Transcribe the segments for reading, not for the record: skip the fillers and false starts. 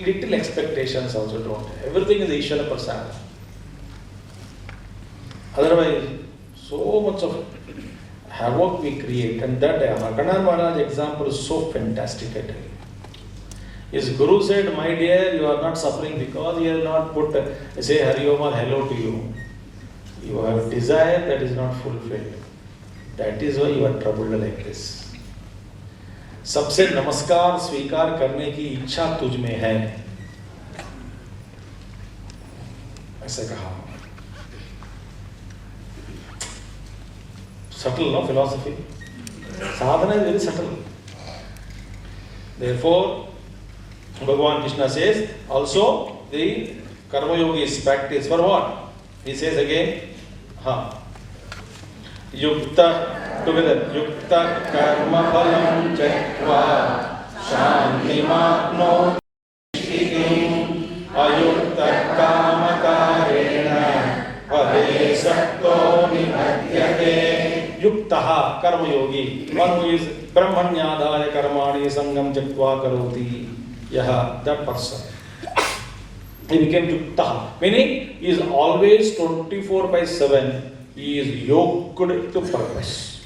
little expectations also don't. Everything is Ishvara Prasad. Otherwise, so much of havoc we create, and that Ganan Maharaj example is so fantastic. I tell you. His Guru said, my dear, you are not suffering because you have not put, say Hari Om or hello to you. You have desire that is not fulfilled. That is why you are troubled like this. सबसे नमस्कार स्वीकार करने की इच्छा तुझ में है, ऐसे कहा. Subtle, no philosophy. Sadhana is very subtle. Therefore, Bhagavan Krishna says also the Karma Yogi is practice for what? He says again, Yukta, together, Yukta karma phalam chakva shantimapno nishtikim ayukta kama karena pade sakto nibhadyate. Yuktaha, karma yogi, one who is brahmanyadaya karmani sangam jaktva karoti, yaha, that person. He became yuktaha, meaning he is always 24/7. He is yoked to purpose.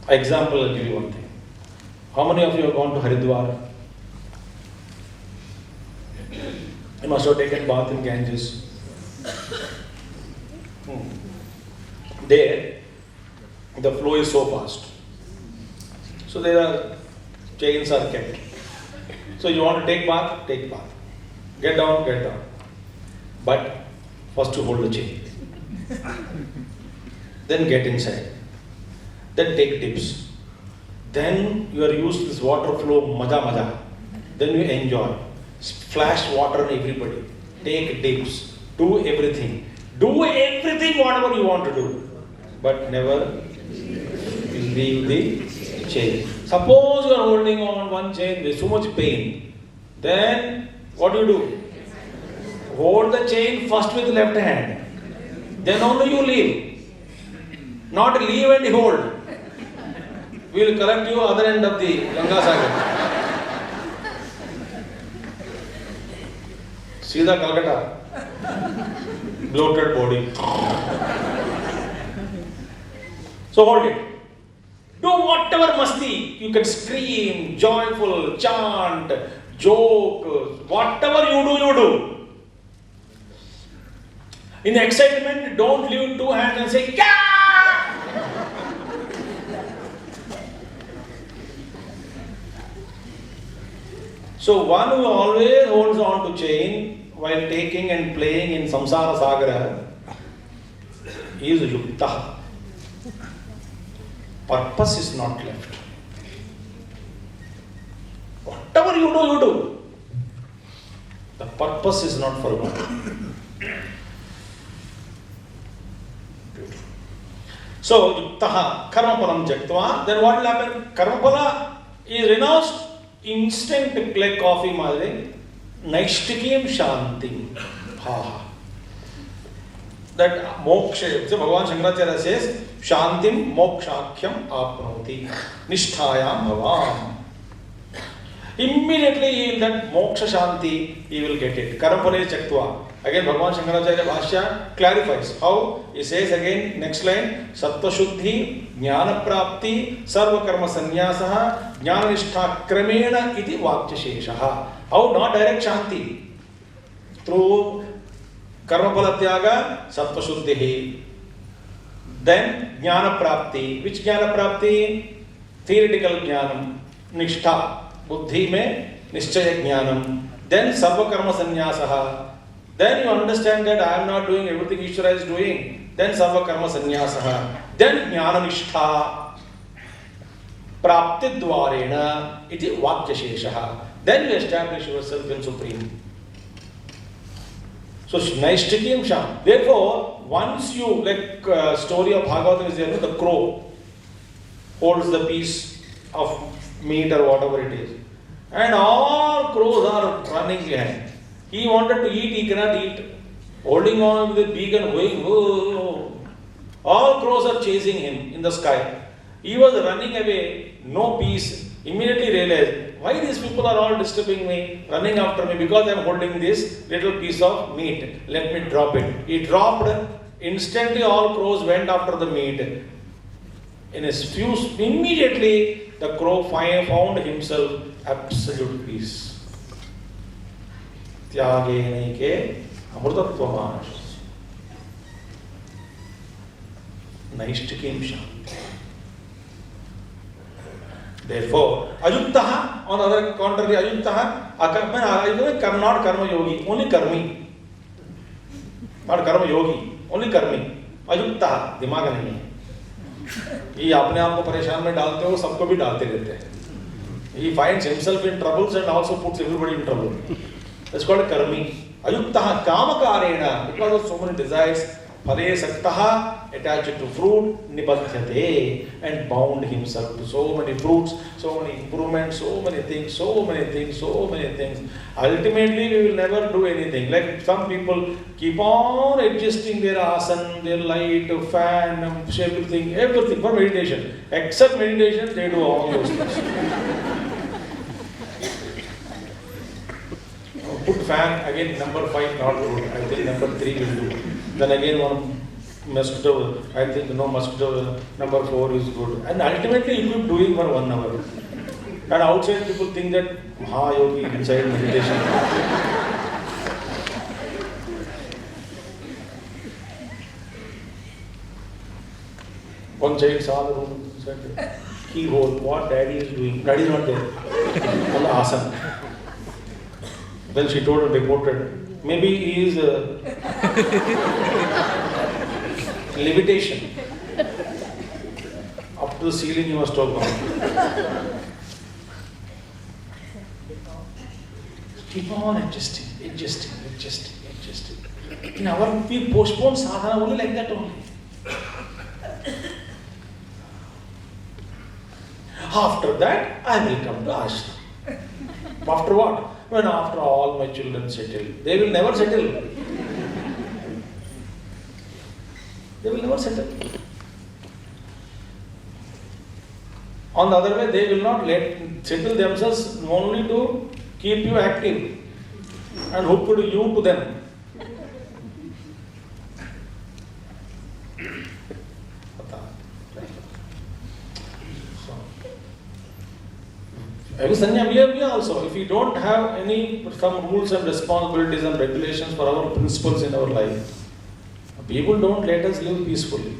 Example, I'll give you one thing. How many of you have gone to Haridwar? You must have taken bath in Ganges. There, the flow is so fast. So there are chains are kept. So you want to take bath, take bath. Get down, get down. But first you hold the chain. Then get inside. Then take dips. Then you are used to this water flow, maja. Then you enjoy. Flash water on everybody. Take dips. Do everything. Do everything whatever you want to do. But never leave the chain. Suppose you are holding on one chain with so much pain. Then what do? Hold the chain first with left hand. Then only you leave. Not leave and hold. We will collect you other end of the Ganga Sagar. See the Calcutta. Bloated body. So hold it. Do whatever masti. You can scream, joyful, chant, joke, whatever you do. In excitement, don't leave two hands and say, yeah! So one who always holds on to chain while taking and playing in samsara sagara is yukta. Purpose is not left. Whatever you do. The purpose is not forgotten. So, yuktaha, karmaphalam jaktva, then what will happen? Karmaphala is renounced, instant like coffee madre, naishtikim shantim. That moksha, so Bhagavan Shankaracharya says, shantim mokshakhyam apnoti, nisthayam bhavam. Immediately he will that moksha shanti, he will get it. Karmaphala jaktva. Again, Bhagavan Shankaracharya Bhashya clarifies how. He says again, next line, Sattva Shuddhi, Jnana Prapti, Sarva Karma Sanyasaha, Jnana Nishtha Kramena iti Vakya Sheshaha. How? Not direct Shanti. Through Karma Phala Tyaga, Sattva Shuddhi. Then Jnana Prapti. Which Jnana Prapti? Theoretical Jnanam. Nishtha. Buddhi mein Nishchaya Jnanam. Then Sarva Karma Sanyasaha. Then you understand that I am not doing everything Ishvara is doing. Then Sarva Karma Sanyasaha. Then Jnana Nishtha. Prapti Dvarena iti Vakya Sheshaha. Then you establish yourself in Supreme. So Naishtikim Sham. Therefore, once you, like story of Bhagavatam is there, the crow holds the piece of meat or whatever it is. And all crows are running behind. He wanted to eat, he cannot eat. Holding on with the beak and going, oh. All crows are chasing him in the sky. He was running away, no peace. Immediately realized, why these people are all disturbing me, running after me, because I am holding this little piece of meat. Let me drop it. He dropped. Instantly all crows went after the meat. In a few, immediately the crow found himself absolute peace. Tyage naike amrutatva naishtikim shanti. Therefore, ayuktaha, on the other contrary, ayuktaha, not karma yogi, only karmi. Not karma yogi, only karmi. Ayuktaha, दिमाग नहीं है. ये अपने आप को परेशान में डालते हो, सबको भी डालते रहते हैं. He finds himself in troubles and also puts everybody in trouble. That's called karmi. Ayuktaha kamakarena, because of so many desires, phale saktaha, attached to fruit, nibadhyate, and bound himself to so many fruits, so many improvements, so many things. Ultimately, we will never do anything. Like some people keep on adjusting their asana, their light, fan, everything for meditation. Except meditation, they do all those things. Put fan, again number 5 not good. I think number 3 will do. Then again one mosquito, I think no mosquito, number 4 is good. And ultimately you keep doing for 1 hour. And outside people think that Mahayogi inside meditation. One child saw the room, said, keyhole, what daddy is doing? Daddy is not there. On the asana. Then she told her reported, maybe he is levitation. Up to the ceiling he must have gone. Keep on adjusting. In our, we postpone sadhana only like that only. After that, I will come to ashram. After what? When after all my children settle. They will never settle. They will never settle. On the other way, they will not settle themselves only to keep you active and hook you to them. We also, if we don't have some rules and responsibilities and regulations for our principles in our life, people don't let us live peacefully.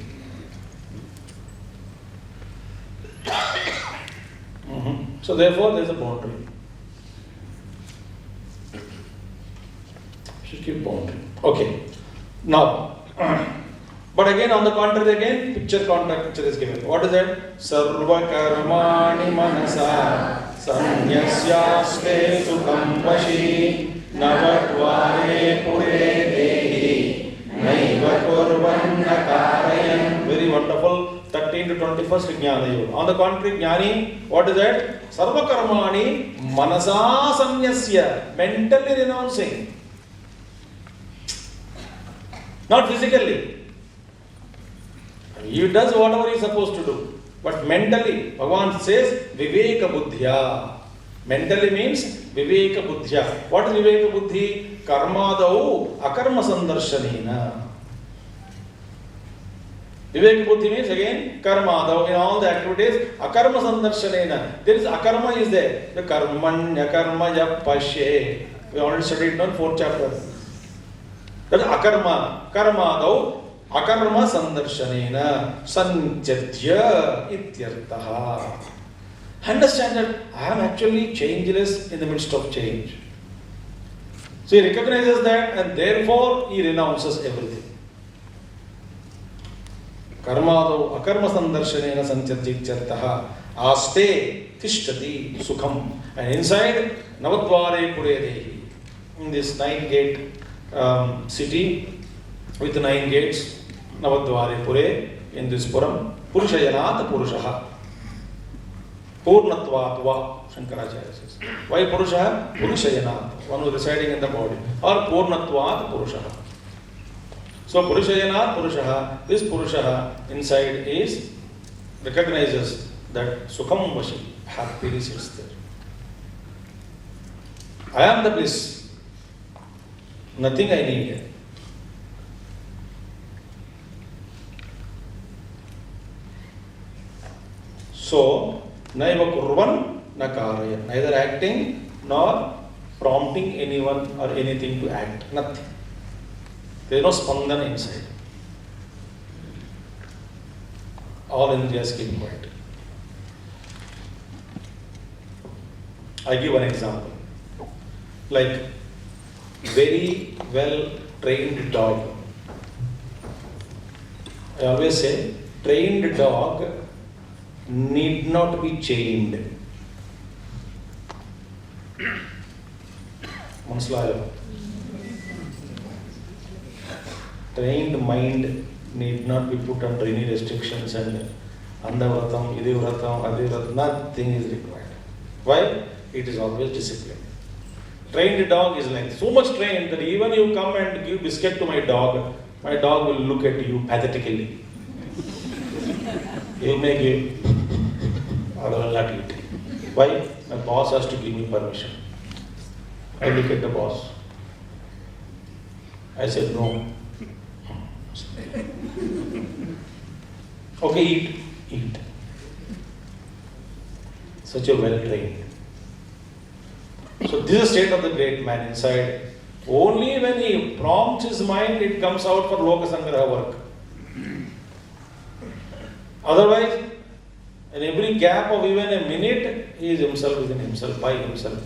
So therefore there is a boundary. Should keep boundary. Okay. Now, but again on the contrary, picture is given. What is that? Sarva karmani manasa sanyasyaste sukham vashi navadvare pure dehi naiva kurvanna karayan. Very wonderful. 13 to 21st Jnana Yoga. On the contrary, Jnani, what is that? Sarva karmani manasa sanyasya, mentally renouncing. Not physically. He does whatever he is supposed to do. But mentally, Bhagavan says, Viveka Buddhya. Mentally means Viveka Buddhya. What is Viveka Buddhi? Karmadau akarma sandarshanena. Viveka Buddhi means again, Karmadau. In all the activities, akarma sandarshanena. There is akarma is there. The karmanya karmaya pashe. We already studied in 4th chapter. That is akarma. Karmadau akarma sandarshanena sanjatya ityartaha. Understand that I am actually changeless in the midst of change. So he recognizes that and therefore he renounces everything. Karmadau akarma sandarshanena sanjatya ityartaha aste tishtati sukham. And inside Navadvare pure dehi. In this 9-gate city with 9 gates, Navadvare Pure, in this Puram, Purushayanat Purushaha. Purnatvat va, Shankaracharya says. Why Purushaha? Purushayanat, one who is residing in the body. Or Purnatvat Purushaha. So Purushayanat Purushaha, this Purushaha inside is recognizes that Sukham Vashi, happiness is there. I am the bliss. Nothing I need. So, naiva kurvan na karaya. Neither acting nor prompting anyone or anything to act. Nothing. There is no spandana inside. All indriyas keep quiet. I give one example. Like very well trained dog. I always say, trained dog need not be chained. Manslayo. Trained mind need not be put under any restrictions and andavratam, idivratam, adivratam, nothing is required. Why? It is always disciplined. Trained dog is like so much trained that even you come and give biscuit to my dog will look at you pathetically. He may give, I will not eat. Why? My boss has to give me permission. I look at the boss. I said no. Okay, eat. Such a well trained. So this is the state of the great man inside. Only when he prompts his mind, it comes out for Loka Sangraha work. Otherwise, in every gap of even a minute, he is himself within himself, by himself.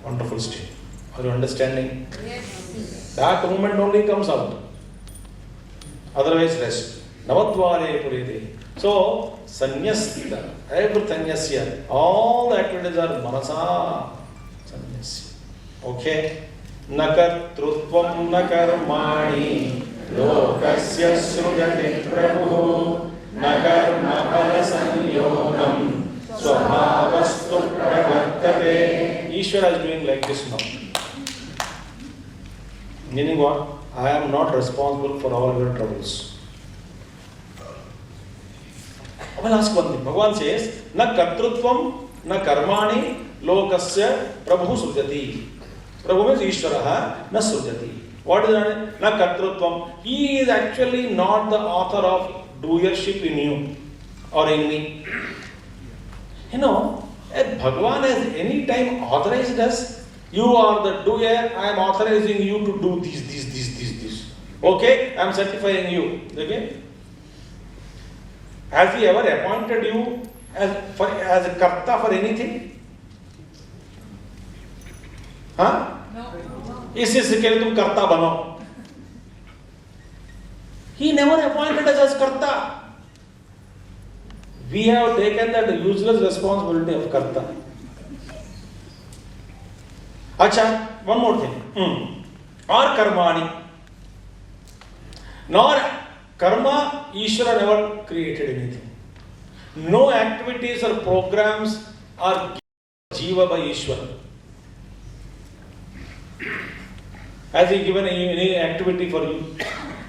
Wonderful state. Are you understanding? Yes. That moment only comes out. Otherwise, rest. Navadvare purite. So, sanyasya, everything yasya, all the activities are manasa sanyasya. Okay? Nakartrutvam nakarmani lokasya srujati prabhu nakarma phala sanyogam swabhavastu pravartate. Ishvara is doing like this now. Meaning what? I am not responsible for all your troubles. I will ask one thing. Bhagavan says, na kartrutvam, na karmani, lokasya, prabhu sujati. Prabhu means Ishvaraha, na sujati. What is that? Na kartrutvam. He is actually not the author of doership in you or in me. You know, if Bhagavan has any time authorized us, you are the doer, I am authorizing you to do this. Okay, I am certifying you. Okay? Has he ever appointed you as a karta for anything? Huh? No. Is ke tum karta bano. He never appointed us as karta. We have taken that useless responsibility of karta. Acha, one more thing. Or karmani. Nor karma, Ishvara never created anything. No activities or programs are jiva by Ishvara. Has he given any activity for you?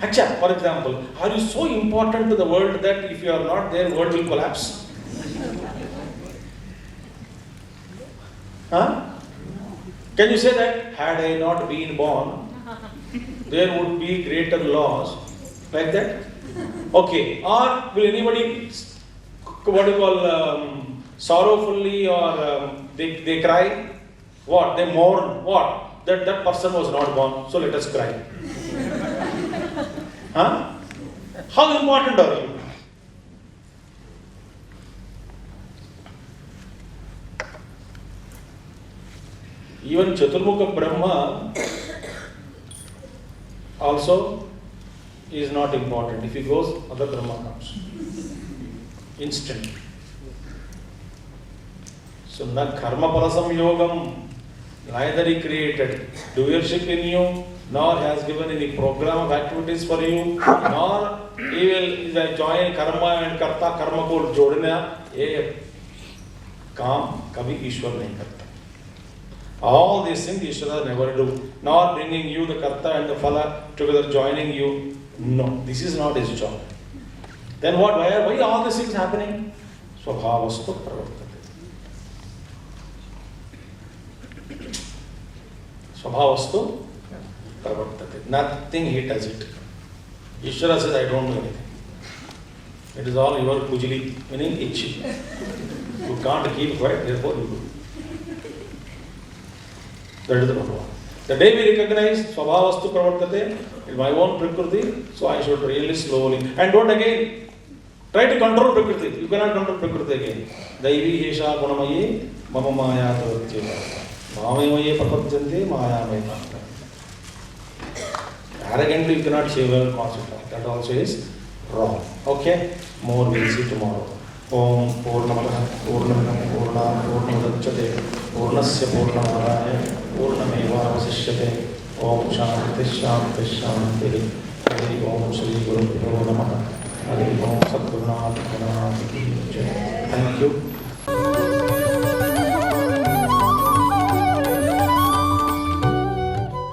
Acha, for example, are you so important to the world that if you are not there, the world will collapse? Huh? Can you say that, had I not been born, there would be greater loss? Like that? Okay. Or will anybody, what do you call, sorrowfully or they cry? What? They mourn. What? That person was not born, so let us cry. Huh? How important are you? Even Chaturmukha Brahma also is not important. If he goes, other Brahma comes. Instant. So, na karma palasam yogam, neither he created doership in you, nor has given any program of activities for you, nor he will join karma and karta karma ko jodna. Ye काम कभी ईश्वर नहीं करता. All these things Ishvara never do. Nor bringing you the karta and the phala together, joining you. No, this is not his job. Then what? Why all these things happening? Swabhavastu pravartate. Swabhavastu pravartate. Nothing he does it. Ishvara says, I don't do anything. It is all your kujili, meaning itchy. You can't keep quiet, therefore you do. That is the Bhagavan. The day we recognize Swabhavastu pravartate, in my own Prakriti, so I should really slowly, and don't again try to control Prakriti. You cannot control Prakriti again. Daivi Hesha Gunamayi Mama Maya Tavatya. Mamaye Papadyante Maya Maya. Arrogantly you cannot shave a concept. That also is wrong. Okay? More we'll see tomorrow. Om Purnamada Purnamada Purna Purnamudachyate Purnasya Purnamadaya Purnameva Vasishyate Om Shanti Shanti Shanti Hari Om Shri Guru Namaha Hari Om Sadgurunatha Ki Jai. Thank you.